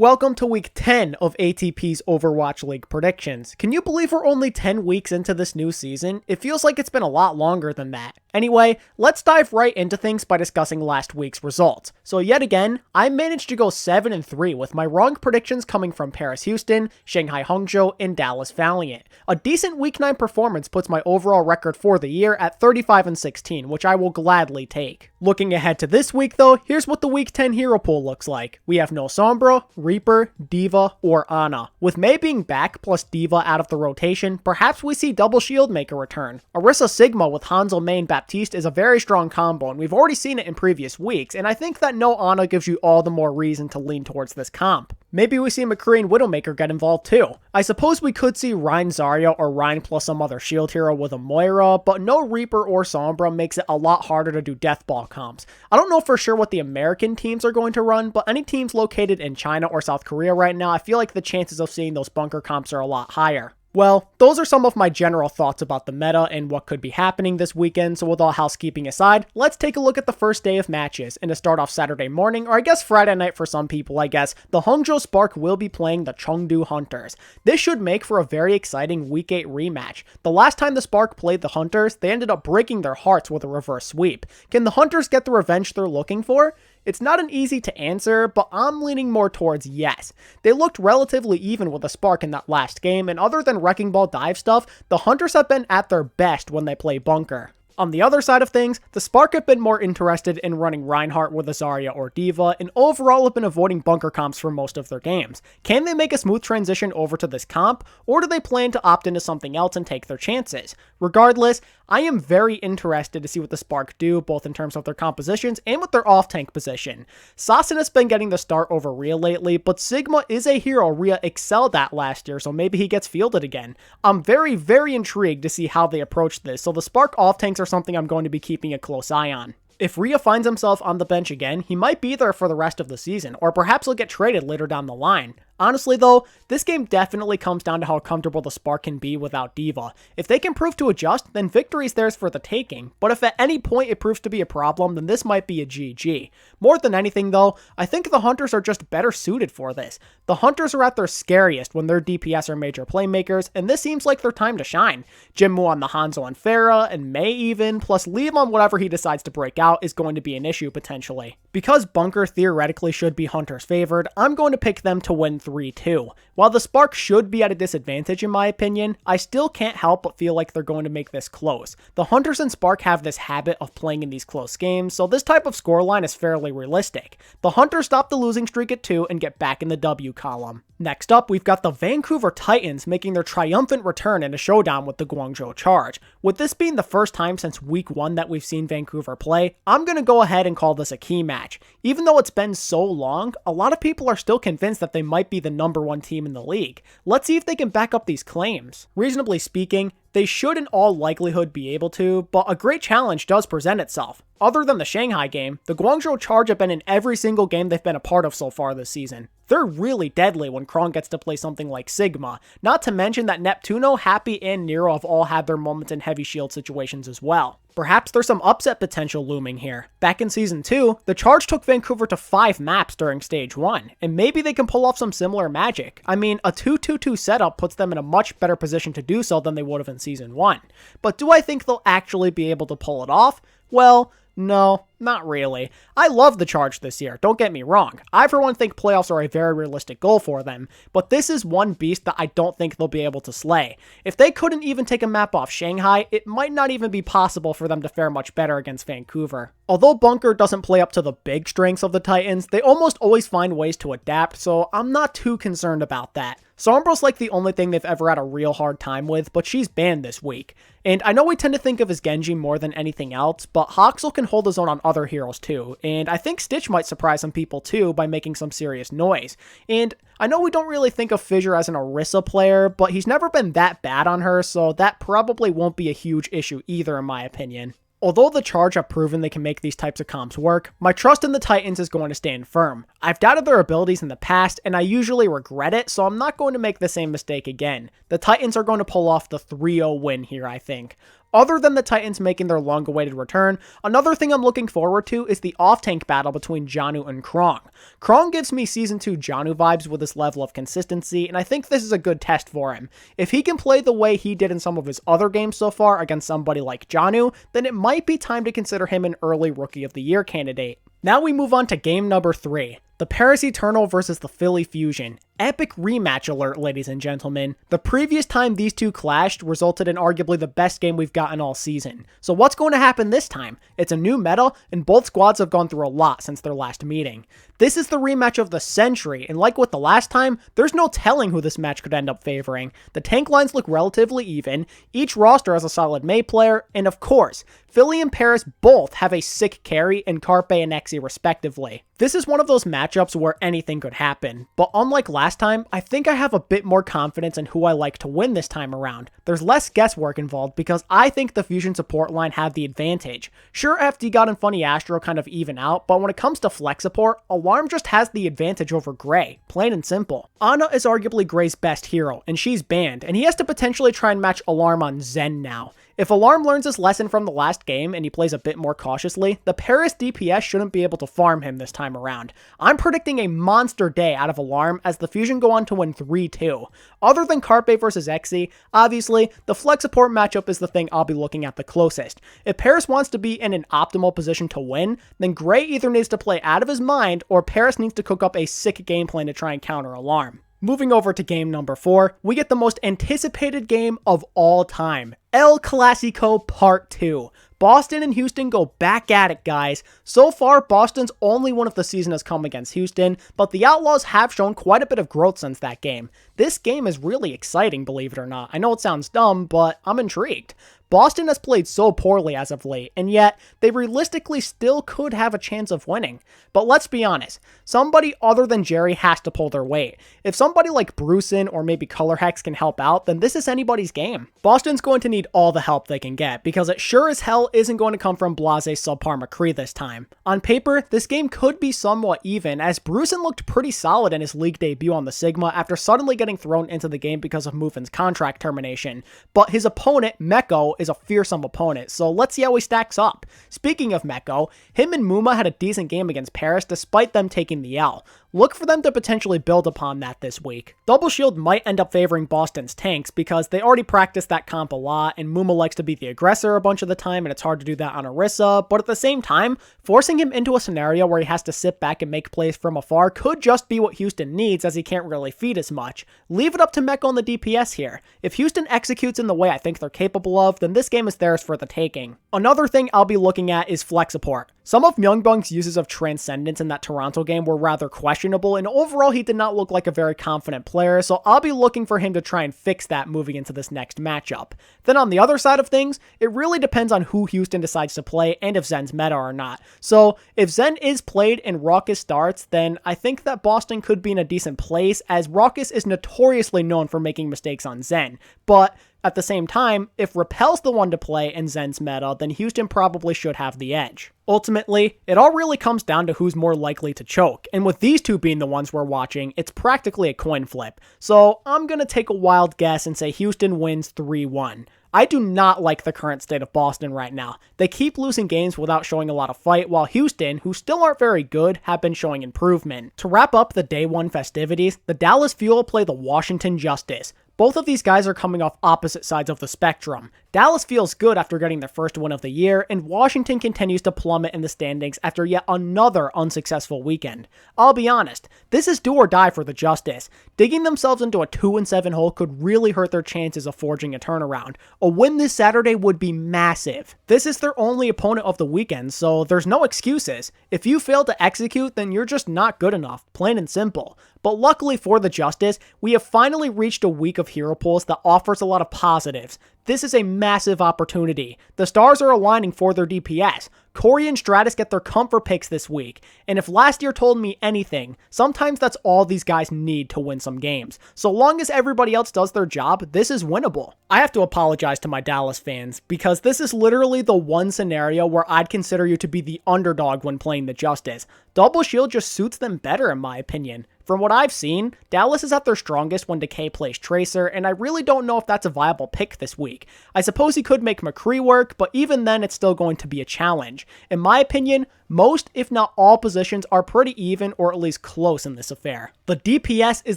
Welcome to week 10 of ATP's Overwatch League predictions. Can you believe we're only 10 weeks into this new season? It feels like it's been a lot longer than that. Anyway, let's dive right into things by discussing last week's results. So yet again, I managed to go 7-3 with my wrong predictions coming from Paris Houston, Shanghai Hangzhou, and Dallas Valiant. A decent week 9 performance puts my overall record for the year at 35-16, which I will gladly take. Looking ahead to this week though, here's what the week 10 hero pool looks like. We have no Sombra, Reaper, D.Va, or Ana. With Mei being back plus D.Va out of the rotation, perhaps we see double shield make a return. Orisa Sigma with Hanzo, Mei, and Baptiste is a very strong combo, and we've already seen it in previous weeks, and I think that no Ana gives you all the more reason to lean towards this comp. Maybe we see McCree and Widowmaker get involved too. I suppose we could see Rein Zarya or Rein plus some other shield hero with a Moira, but no Reaper or Sombra makes it a lot harder to do deathball comps. I don't know for sure what the American teams are going to run, but any teams located in China or South Korea right now, I feel like the chances of seeing those bunker comps are a lot higher. Well, those are some of my general thoughts about the meta and what could be happening this weekend, so with all housekeeping aside, let's take a look at the first day of matches. And to start off Saturday morning, or I guess Friday night for some people, the Hangzhou Spark will be playing the Chengdu Hunters. This should make for a very exciting Week 8 rematch. The last time the Spark played the Hunters, they ended up breaking their hearts with a reverse sweep. Can the Hunters get the revenge they're looking for? It's not an easy to answer, but I'm leaning more towards yes. They looked relatively even with the Spark in that last game, and other than Wrecking Ball dive stuff, the Hunters have been at their best when they play bunker. On the other side of things, the Spark have been more interested in running Reinhardt with a Zarya or D.Va, and overall have been avoiding bunker comps for most of their games. Can they make a smooth transition over to this comp, or do they plan to opt into something else and take their chances? Regardless, I am very interested to see what the Spark do, both in terms of their compositions and with their off-tank position. Sassen has been getting the start over Rhea lately, but Sigma is a hero Rhea excelled at last year, so maybe he gets fielded again. I'm very intrigued to see how they approach this, so the Spark off-tanks are something I'm going to be keeping a close eye on. If Rhea finds himself on the bench again, he might be there for the rest of the season, or perhaps he'll get traded later down the line. Honestly though, this game definitely comes down to how comfortable the Spark can be without D.Va. If they can prove to adjust, then victory's theirs for the taking, but if at any point it proves to be a problem, then this might be a GG. More than anything though, I think the Hunters are just better suited for this. The Hunters are at their scariest when their DPS are major playmakers, and this seems like their time to shine. Jinmu on the Hanzo and Pharah, and Mei even, plus leave on whatever he decides to break out is going to be an issue potentially. Because bunker theoretically should be Hunters favored, I'm going to pick them to win 3-2. While the Spark should be at a disadvantage in my opinion, I still can't help but feel like they're going to make this close. The Hunters and Spark have this habit of playing in these close games, so this type of scoreline is fairly realistic. The Hunters stop the losing streak at 2 and get back in the W column. Next up, we've got the Vancouver Titans making their triumphant return in a showdown with the Guangzhou Charge. With this being the first time since week 1 that we've seen Vancouver play, I'm going to go ahead and call this a key match. Even though it's been so long, a lot of people are still convinced that they might be the #1 team in the league. Let's see if they can back up these claims. Reasonably speaking, they should in all likelihood be able to, but a great challenge does present itself. Other than the Shanghai game, the Guangzhou Charge have been in every single game they've been a part of so far this season. They're really deadly when Krong gets to play something like Sigma, not to mention that Neptuno, Happy, and Nero have all had their moments in heavy shield situations as well. Perhaps there's some upset potential looming here. Back in Season 2, the Charge took Vancouver to 5 maps during Stage 1, and maybe they can pull off some similar magic. I mean, a 2-2-2 setup puts them in a much better position to do so than they would have in Season 1. But do I think they'll actually be able to pull it off? Well, no, not really. I love the Charge this year, don't get me wrong. I for one think playoffs are a very realistic goal for them, but this is one beast that I don't think they'll be able to slay. If they couldn't even take a map off Shanghai, it might not even be possible for them to fare much better against Vancouver. Although bunker doesn't play up to the big strengths of the Titans, they almost always find ways to adapt, so I'm not too concerned about that. Sombra's like the only thing they've ever had a real hard time with, but she's banned this week. And I know we tend to think of as Genji more than anything else, but Hoxel can hold his own on other heroes too, and I think Stitch might surprise some people too by making some serious noise. And I know we don't really think of Fissure as an Orisa player, but he's never been that bad on her, so that probably won't be a huge issue either in my opinion. Although the Charge have proven they can make these types of comps work, my trust in the Titans is going to stand firm. I've doubted their abilities in the past, and I usually regret it, so I'm not going to make the same mistake again. The Titans are going to pull off the 3-0 win here, I think. Other than the Titans making their long-awaited return, another thing I'm looking forward to is the off-tank battle between Jianu and Krong. Krong gives me Season 2 Jianu vibes with his level of consistency, and I think this is a good test for him. If he can play the way he did in some of his other games so far against somebody like Jianu, then it might be time to consider him an early Rookie of the Year candidate. Now we move on to game number 3. The Paris Eternal versus the Philly Fusion. Epic rematch alert, ladies and gentlemen. The previous time these two clashed resulted in arguably the best game we've gotten all season. So what's going to happen this time? It's a new meta, and both squads have gone through a lot since their last meeting. This is the rematch of the century, and like with the last time, there's no telling who this match could end up favoring. The tank lines look relatively even, each roster has a solid Mei player, and of course, Philly and Paris both have a sick carry in Carpe and Exi respectively. This is one of those matchups where anything could happen, but unlike last time, I think I have a bit more confidence in who I like to win this time around. There's less guesswork involved because I think the Fusion support line have the advantage. Sure, FD God and Funny Astro kind of even out, but when it comes to flex support, Alarm just has the advantage over Gray, plain and simple. Ana is arguably Gray's best hero, and she's banned, and he has to potentially try and match Alarm on Zen now. If Alarm learns his lesson from the last game and he plays a bit more cautiously, the Paris DPS shouldn't be able to farm him this time around. I'm predicting a monster day out of Alarm as the Fusion go on to win 3-2. Other than Carpe versus Exi, obviously, the flex support matchup is the thing I'll be looking at the closest. If Paris wants to be in an optimal position to win, then Gray either needs to play out of his mind or Paris needs to cook up a sick game plan to try and counter Alarm. Moving over to game number 4, we get the most anticipated game of all time, El Clasico Part 2. Boston and Houston go back at it, guys. So far, Boston's only win of the season has come against Houston, but the Outlaws have shown quite a bit of growth since that game. This game is really exciting, believe it or not. I know it sounds dumb, but I'm intrigued. Boston has played so poorly as of late, and yet they realistically still could have a chance of winning. But let's be honest, somebody other than Jerry has to pull their weight. If somebody like Brucin or maybe Color Hex can help out, then this is anybody's game. Boston's going to need all the help they can get, because it sure as hell isn't going to come from Blase subpar McCree this time. On paper, this game could be somewhat even, as Brucin looked pretty solid in his league debut on the Sigma after suddenly getting thrown into the game because of Mufin's contract termination. But his opponent, Meko, is a fearsome opponent, so let's see how he stacks up. Speaking of Meko, him and Muma had a decent game against Paris despite them taking the L. Look for them to potentially build upon that this week. Double Shield might end up favoring Boston's tanks because they already practice that comp a lot, and Muma likes to be the aggressor a bunch of the time, and it's hard to do that on Orisa, but at the same time, forcing him into a scenario where he has to sit back and make plays from afar could just be what Houston needs, as he can't really feed as much. Leave it up to Meko on the DPS here. If Houston executes in the way I think they're capable of, then this game is theirs for the taking. Another thing I'll be looking at is flex support. Some of Myungbong's uses of Transcendence in that Toronto game were rather questionable, and overall he did not look like a very confident player, so I'll be looking for him to try and fix that moving into this next matchup. Then on the other side of things, it really depends on who Houston decides to play and if Zen's meta or not. So if Zen is played and Raucus starts, then I think that Boston could be in a decent place, as Raucus is notoriously known for making mistakes on Zen. But at the same time, if Repel's the one to play in Zen's meta, then Houston probably should have the edge. Ultimately, it all really comes down to who's more likely to choke, and with these two being the ones we're watching, it's practically a coin flip. So I'm gonna take a wild guess and say Houston wins 3-1. I do not like the current state of Boston right now. They keep losing games without showing a lot of fight, while Houston, who still aren't very good, have been showing improvement. To wrap up the Day 1 festivities, the Dallas Fuel play the Washington Justice. Both of these guys are coming off opposite sides of the spectrum. Dallas feels good after getting their first win of the year, and Washington continues to plummet in the standings after yet another unsuccessful weekend. I'll be honest, this is do or die for the Justice. Digging themselves into a 2-7 hole could really hurt their chances of forging a turnaround. A win this Saturday would be massive. This is their only opponent of the weekend, so there's no excuses. If you fail to execute, then you're just not good enough, plain and simple. But luckily for the Justice, we have finally reached a week of hero pools that offers a lot of positives. This is a massive opportunity. The stars are aligning for their DPS. Corey and Stratus get their comfort picks this week, and if last year told me anything, sometimes that's all these guys need to win some games. So long as everybody else does their job, this is winnable. I have to apologize to my Dallas fans, because this is literally the one scenario where I'd consider you to be the underdog when playing the Justice. Double Shield just suits them better in my opinion. From what I've seen, Dallas is at their strongest when Decay plays Tracer, and I really don't know if that's a viable pick this week. I suppose he could make McCree work, but even then it's still going to be a challenge. In my opinion, most, if not all, positions are pretty even or at least close in this affair. The DPS is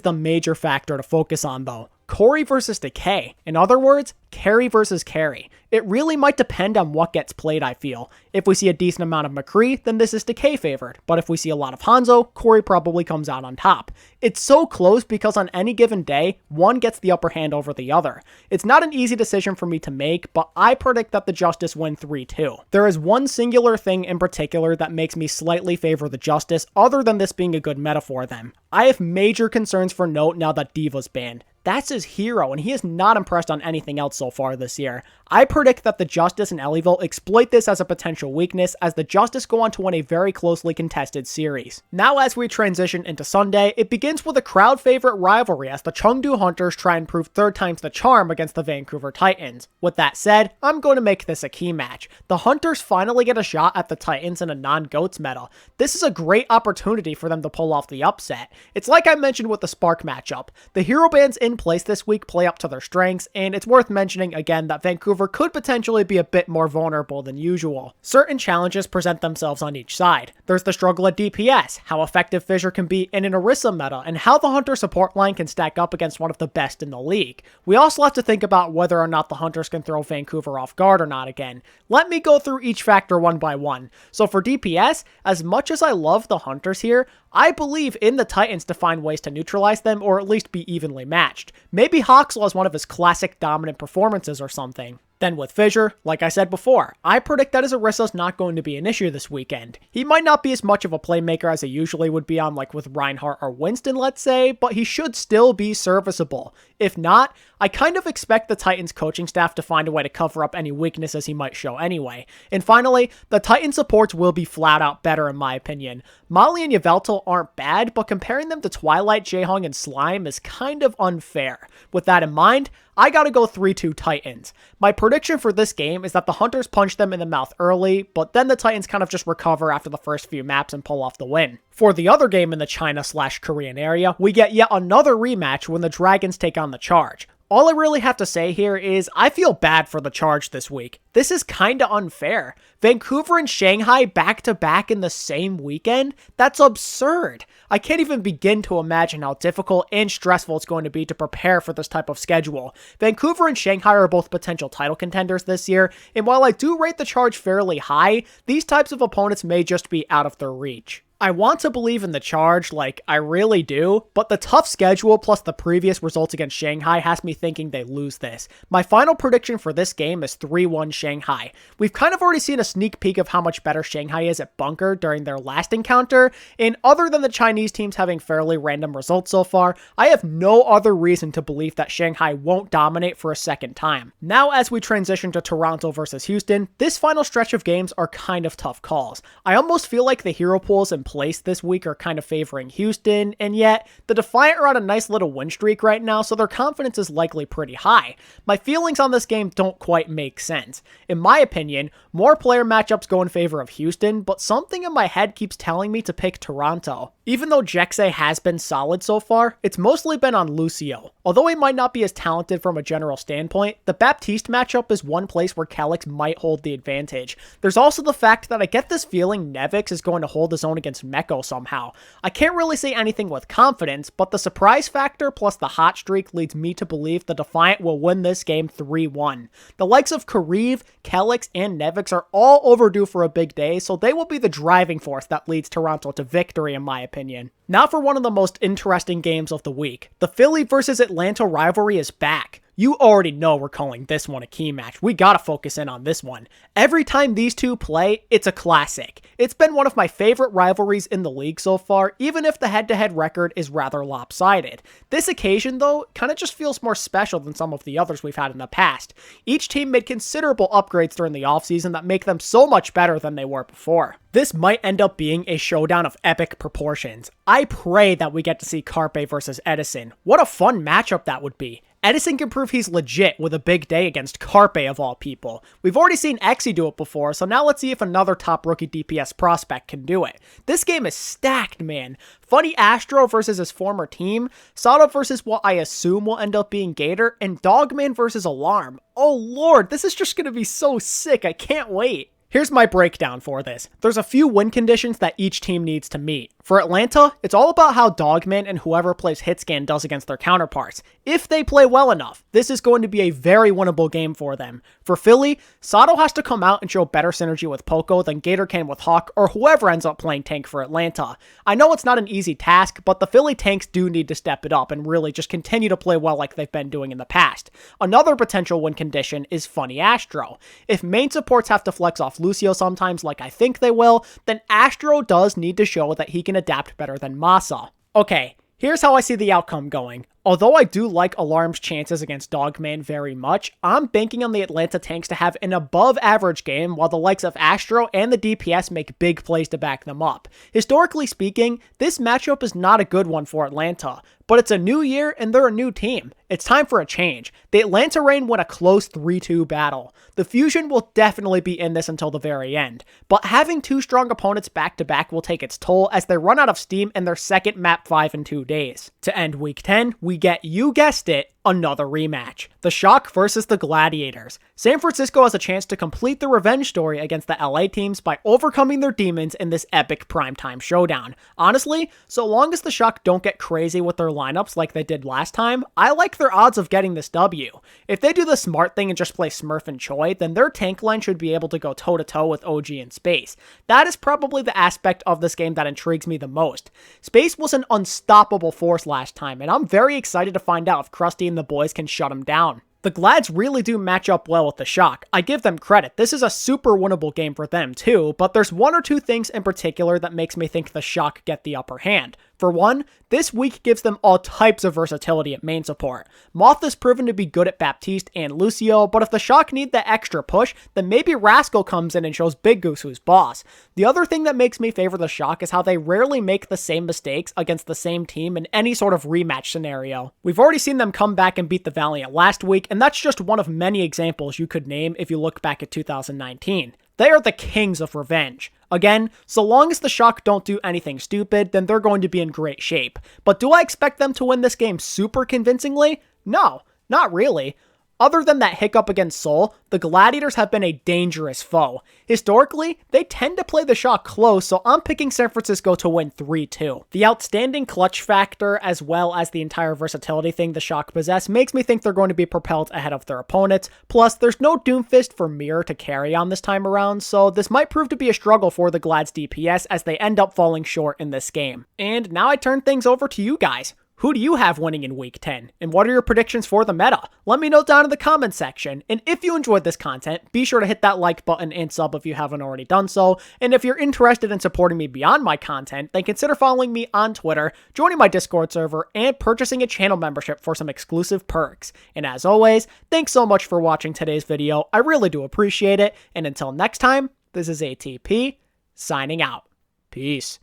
the major factor to focus on though. Corey versus Decay. In other words, carry versus carry. It really might depend on what gets played, I feel. If we see a decent amount of McCree, then this is Decay favored, but if we see a lot of Hangzhou, Corey probably comes out on top. It's so close because on any given day, one gets the upper hand over the other. It's not an easy decision for me to make, but I predict that the Justice win 3-2. There is one singular thing in particular that makes me slightly favor the Justice, other than this being a good meta for them. I have major concerns for Note now that D.Va's banned. That's his hero, and he has not impressed on anything else so far this year. I predict that the Justice and Elliville exploit this as a potential weakness as the Justice go on to win a very closely contested series. Now as we transition into Sunday, it begins with a crowd favorite rivalry as the Chengdu Hunters try and prove third time's the charm against the Vancouver Titans. With that said, I'm going to make this a key match. The Hunters finally get a shot at the Titans in a non-GOATS meta. This is a great opportunity for them to pull off the upset. It's like I mentioned with the Spark matchup. The hero bans in place this week play up to their strengths, and it's worth mentioning again that Vancouver could potentially be a bit more vulnerable than usual. Certain challenges present themselves on each side. There's the struggle at DPS, how effective Fissure can be in an Orisa meta, and how the Hunter support line can stack up against one of the best in the league. We also have to think about whether or not the Hunters can throw Vancouver off guard or not again. Let me go through each factor one by one. So for DPS, as much as I love the Hunters here, I believe in the Titans to find ways to neutralize them or at least be evenly matched. Maybe Hoxel has one of his classic dominant performances or something. Then with Fissure, like I said before, I predict that his Orisa's not going to be an issue this weekend. He might not be as much of a playmaker as he usually would be on like with Reinhardt or Winston, let's say, but he should still be serviceable. If not, I kind of expect the Titans coaching staff to find a way to cover up any weaknesses he might show anyway. And finally, the Titan supports will be flat out better in my opinion. Molly and Yveltal aren't bad, but comparing them to Twilight, Jaehong, and Slime is kind of unfair. With that in mind, I gotta go 3-2 Titans. My prediction for this game is that the Hunters punch them in the mouth early, but then the Titans kind of just recover after the first few maps and pull off the win. For the other game in the China/Korean area, we get yet another rematch when the Dragons take on the Charge. All I really have to say here is I feel bad for the Charge this week. This is kinda unfair. Vancouver and Shanghai back-to-back in the same weekend? That's absurd. I can't even begin to imagine how difficult and stressful it's going to be to prepare for this type of schedule. Vancouver and Shanghai are both potential title contenders this year, and while I do rate the Charge fairly high, these types of opponents may just be out of their reach. I want to believe in the Charge, like, I really do, but the tough schedule plus the previous results against Shanghai has me thinking they lose this. My final prediction for this game is 3-1 Shanghai. We've kind of already seen a sneak peek of how much better Shanghai is at Bunker during their last encounter, and other than the Chinese teams having fairly random results so far, I have no other reason to believe that Shanghai won't dominate for a second time. Now as we transition to Toronto versus Houston, this final stretch of games are kind of tough calls. I almost feel like the hero pools in place this week are kind of favoring Houston, and yet the Defiant are on a nice little win streak right now, so their confidence is likely pretty high. My feelings on this game don't quite make sense. In my opinion, more player matchups go in favor of Houston, but something in my head keeps telling me to pick Toronto. Even though Jexay has been solid so far, it's mostly been on Lucio. Although he might not be as talented from a general standpoint, the Baptiste matchup is one place where Calyx might hold the advantage. There's also the fact that I get this feeling Nevix is going to hold his own against Meko somehow. I can't really say anything with confidence, but the surprise factor plus the hot streak leads me to believe the Defiant will win this game 3-1. The likes of Kariv, Calyx, and Nevix are all overdue for a big day, so they will be the driving force that leads Toronto to victory in my opinion. Now for one of the most interesting games of the week. The Philly versus Atlanta rivalry is back. You already know we're calling this one a key match. We gotta focus in on this one. Every time these two play, it's a classic. It's been one of my favorite rivalries in the league so far, even if the head-to-head record is rather lopsided. This occasion, though, kinda just feels more special than some of the others we've had in the past. Each team made considerable upgrades during the offseason that make them so much better than they were before. This might end up being a showdown of epic proportions. I pray that we get to see Carpe versus Edison. What a fun matchup that would be. Edison can prove he's legit with a big day against Carpe of all people. We've already seen Exy do it before, so now let's see if another top rookie DPS prospect can do it. This game is stacked, man. Funny Astro versus his former team, Sato versus what I assume will end up being Gator, and Dogman versus Alarm. Oh lord, this is just gonna be so sick, I can't wait. Here's my breakdown for this. There's a few win conditions that each team needs to meet. For Atlanta, it's all about how Dogman and whoever plays Hitscan does against their counterparts. If they play well enough, this is going to be a very winnable game for them. For Philly, Sato has to come out and show better synergy with Poco than Gator can with Hawk or whoever ends up playing tank for Atlanta. I know it's not an easy task, but the Philly tanks do need to step it up and really just continue to play well like they've been doing in the past. Another potential win condition is Funny Astro. If main supports have to flex off Lucio sometimes like I think they will, then Astro does need to show that he can adapt better than Masa. Okay, here's how I see the outcome going. Although I do like Alarm's chances against Dogman very much, I'm banking on the Atlanta tanks to have an above average game while the likes of Astro and the DPS make big plays to back them up. Historically speaking, this matchup is not a good one for Atlanta, but it's a new year and they're a new team. It's time for a change. The Atlanta Reign won a close 3-2 battle. The Fusion will definitely be in this until the very end, but having two strong opponents back to back will take its toll as they run out of steam in their second map 5 in 2 days. To end week 10, we get, you guessed it, another rematch. The Shock versus the Gladiators. San Francisco has a chance to complete the revenge story against the LA teams by overcoming their demons in this epic primetime showdown. Honestly, so long as the Shock don't get crazy with their lineups like they did last time, I like their odds of getting this W. If they do the smart thing and just play Smurf and Choi, then their tank line should be able to go toe-to-toe with OG and Space. That is probably the aspect of this game that intrigues me the most. Space was an unstoppable force last time, and I'm very excited to find out if Krusty and the boys can shut him down. The Glads really do match up well with the Shock. I give them credit. This is a super winnable game for them too, but there's one or two things in particular that makes me think the Shock get the upper hand. For one, this week gives them all types of versatility at main support. Moth has proven to be good at Baptiste and Lucio, but if the Shock need that extra push, then maybe Rascal comes in and shows Big Goose who's boss. The other thing that makes me favor the Shock is how they rarely make the same mistakes against the same team in any sort of rematch scenario. We've already seen them come back and beat the Valiant last week, and that's just one of many examples you could name if you look back at 2019. They are the kings of revenge. Again, so long as the Shock don't do anything stupid, then they're going to be in great shape. But do I expect them to win this game super convincingly? No, not really. Other than that hiccup against Seoul, the Gladiators have been a dangerous foe. Historically, they tend to play the Shock close, so I'm picking San Francisco to win 3-2. The outstanding clutch factor, as well as the entire versatility thing the Shock possess, makes me think they're going to be propelled ahead of their opponents. Plus, there's no Doomfist for Mirror to carry on this time around, so this might prove to be a struggle for the Glad's DPS as they end up falling short in this game. And now I turn things over to you guys. Who do you have winning in Week 10? And what are your predictions for the meta? Let me know down in the comments section. And if you enjoyed this content, be sure to hit that like button and sub if you haven't already done so. And if you're interested in supporting me beyond my content, then consider following me on Twitter, joining my Discord server, and purchasing a channel membership for some exclusive perks. And as always, thanks so much for watching today's video. I really do appreciate it. And until next time, this is ATP, signing out. Peace.